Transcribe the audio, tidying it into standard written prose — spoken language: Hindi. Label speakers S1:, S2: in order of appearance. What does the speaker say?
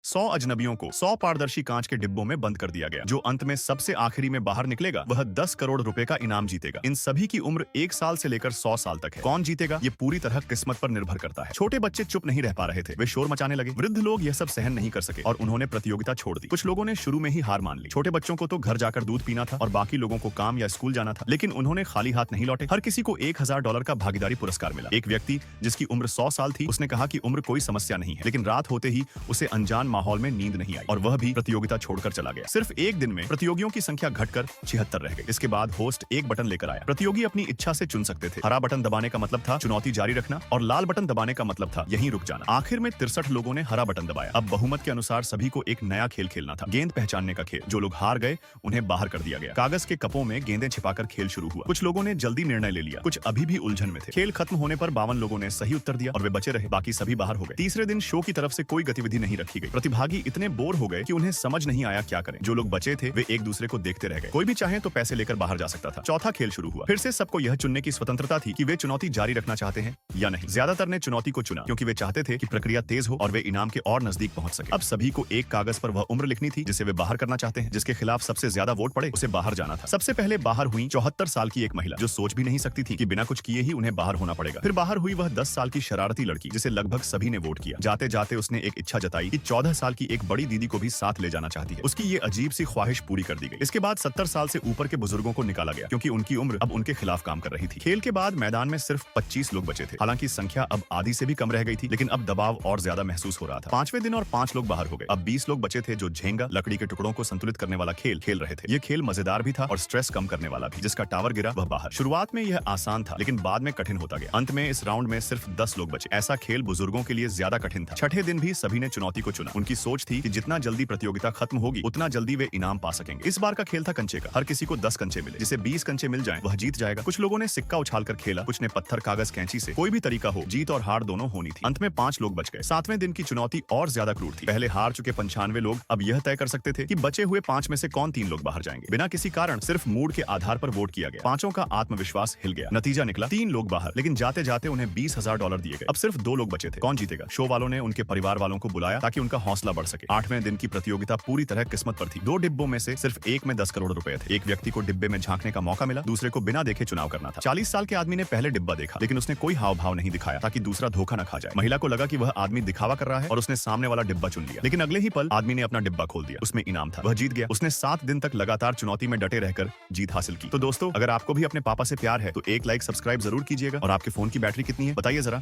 S1: 100 अजनबियों को 100 पारदर्शी कांच के डिब्बों में बंद कर दिया गया। जो अंत में सबसे आखिरी में बाहर निकलेगा वह 10 करोड़ रुपए का इनाम जीतेगा। इन सभी की उम्र 1 साल से लेकर 100 साल तक है। कौन जीतेगा ये पूरी तरह किस्मत पर निर्भर करता है। छोटे बच्चे चुप नहीं रह पा रहे थे, वे शोर मचाने लगे। वृद्ध लोग यह सब सहन नहीं कर सके और उन्होंने प्रतियोगिता छोड़ दी। कुछ लोगों ने शुरू में ही हार मान ली। छोटे बच्चों को तो घर जाकर दूध पीना था और बाकी लोगों को काम या स्कूल जाना था, लेकिन उन्होंने खाली हाथ नहीं लौटे। हर किसी को $1000 का भागीदारी पुरस्कार मिला। एक व्यक्ति जिसकी उम्र 100 साल थी, उसने कहा कि उम्र कोई समस्या नहीं है, लेकिन रात होते ही उसे अनजान माहौल में नींद नहीं आई और वह भी प्रतियोगिता छोड़कर चला गया। सिर्फ एक दिन में प्रतियोगियों की संख्या घटकर 76 रह गई। इसके बाद होस्ट एक बटन लेकर आया। प्रतियोगी अपनी इच्छा से चुन सकते थे। हरा बटन दबाने का मतलब था चुनौती जारी रखना और लाल बटन दबाने का मतलब था यहीं रुक जाना। आखिर में 63 लोगों ने हरा बटन दबाया। अब बहुमत के अनुसार सभी को एक नया खेल खेलना था, गेंद पहचानने का खेल। जो लोग हार गए उन्हें बाहर कर दिया गया। कागज के कपों में गेंदें छिपाकर खेल शुरू हुआ। कुछ लोगों ने जल्दी निर्णय ले लिया, कुछ अभी भी उलझन में थे। खेल खत्म होने पर 52 लोगों ने सही उत्तर दिया और वे बचे रहे, बाकी सभी बाहर हो गए। तीसरे दिन शो की तरफ से कोई गतिविधि नहीं रखी गई। प्रतिभागी इतने बोर हो गए कि उन्हें समझ नहीं आया क्या करें। जो लोग बचे थे वे एक दूसरे को देखते रह गए। कोई भी चाहे तो पैसे लेकर बाहर जा सकता था। चौथा खेल शुरू हुआ। फिर से सबको यह चुनने की स्वतंत्रता थी कि वे चुनौती जारी रखना चाहते हैं या नहीं। ज्यादातर ने चुनौती को चुना क्योंकि वे चाहते थे कि प्रक्रिया तेज हो और वे इनाम के और नजदीक पहुंच सके। अब सभी को एक कागज पर वह उम्र लिखनी थी जिसे वे बाहर करना चाहते हैं। जिसके खिलाफ सबसे ज्यादा वोट पड़े उसे बाहर जाना था। सबसे पहले बाहर हुई 74 साल की एक महिला, जो सोच भी नहीं सकती थी कि बिना कुछ किए ही उन्हें बाहर होना पड़ेगा। फिर बाहर हुई वह 10 साल की शरारती लड़की, जिसे लगभग सभी ने वोट किया। जाते जाते उसने एक इच्छा जताई कि 14 साल की एक बड़ी दीदी को भी साथ ले जाना चाहती है। उसकी ये अजीब सी ख्वाहिश पूरी कर दी गई। इसके बाद 70 साल से ऊपर के बुजुर्गों को निकाला गया क्योंकि उनकी उम्र अब उनके खिलाफ काम कर रही थी। खेल के बाद मैदान में सिर्फ 25 लोग बचे थे। हालांकि संख्या अब आधी से भी कम रह गई थी, लेकिन अब दबाव और ज्यादा महसूस हो रहा था। 5वें दिन और 5 लोग बाहर हो गए। अब 20 लोग बचे थे जो झेंगा, लकड़ी के टुकड़ों को संतुलित करने वाला खेल खेल रहे थे। ये खेल मजेदार भी था और स्ट्रेस कम करने वाला भी। जिसका टावर गिरा वह बाहर। शुरुआत में यह आसान था, लेकिन बाद में कठिन होता गया। अंत में इस राउंड में सिर्फ 10 लोग बचे। ऐसा खेल बुजुर्गों के लिए ज्यादा कठिन था। छठे दिन भी सभी ने चुनौती को चुना। उनकी सोच थी कि जितना जल्दी प्रतियोगिता खत्म होगी उतना जल्दी वे इनाम पा सकेंगे। इस बार का खेल था कंचे का। हर किसी को 10 कंचे मिले। जिसे 20 कंचे मिल जाएं वह जीत जाएगा। कुछ लोगों ने सिक्का उछालकर खेला, कुछ ने पत्थर, कागज, कैंची से। कोई भी तरीका हो, जीत और हार दोनों होनी थी। अंत में 5 लोग बच गए। 7वें दिन की चुनौती और ज्यादा क्रूर थी। पहले हार चुके 95 लोग अब यह तय कर सकते थे कि बचे हुए 5 में से कौन 3 लोग बाहर जाएंगे। बिना किसी कारण, सिर्फ मूड के आधार पर वोट किया गया। पांचों का आत्मविश्वास हिल गया। नतीजा निकला 3 लोग बाहर, लेकिन जाते जाते उन्हें $20,000 दिए गए। अब सिर्फ 2 लोग बचे थे। कौन जीतेगा? शो वालों ने उनके परिवार वालों को बुलाया ताकि उनका हौसला बढ़ सके। 8वें दिन की प्रतियोगिता पूरी तरह किस्मत पर थी। 2 डिब्बों में से सिर्फ एक में 10 करोड़ रुपए थे। एक व्यक्ति को डिब्बे में झांकने का मौका मिला, दूसरे को बिना देखे चुनाव करना था। 40 साल के आदमी ने पहले डिब्बा देखा, लेकिन उसने कोई हाव भाव नहीं दिखाया ताकि दूसरा धोखा न खा जाए। महिला को लगा कि वह आदमी दिखावा कर रहा है और उसने सामने वाला डिब्बा चुन लिया। लेकिन अगले ही पल आदमी ने अपना डिब्बा खोल दिया। उसमें इनाम था, वह जीत गया। उसने 7 दिन तक लगातार चुनौती में डटे रहकर जीत हासिल की। तो दोस्तों, अगर आपको भी अपने पापा से प्यार है तो एक लाइक, सब्सक्राइब जरूर कीजिएगा। और आपके फोन की बैटरी कितनी है बताइए जरा।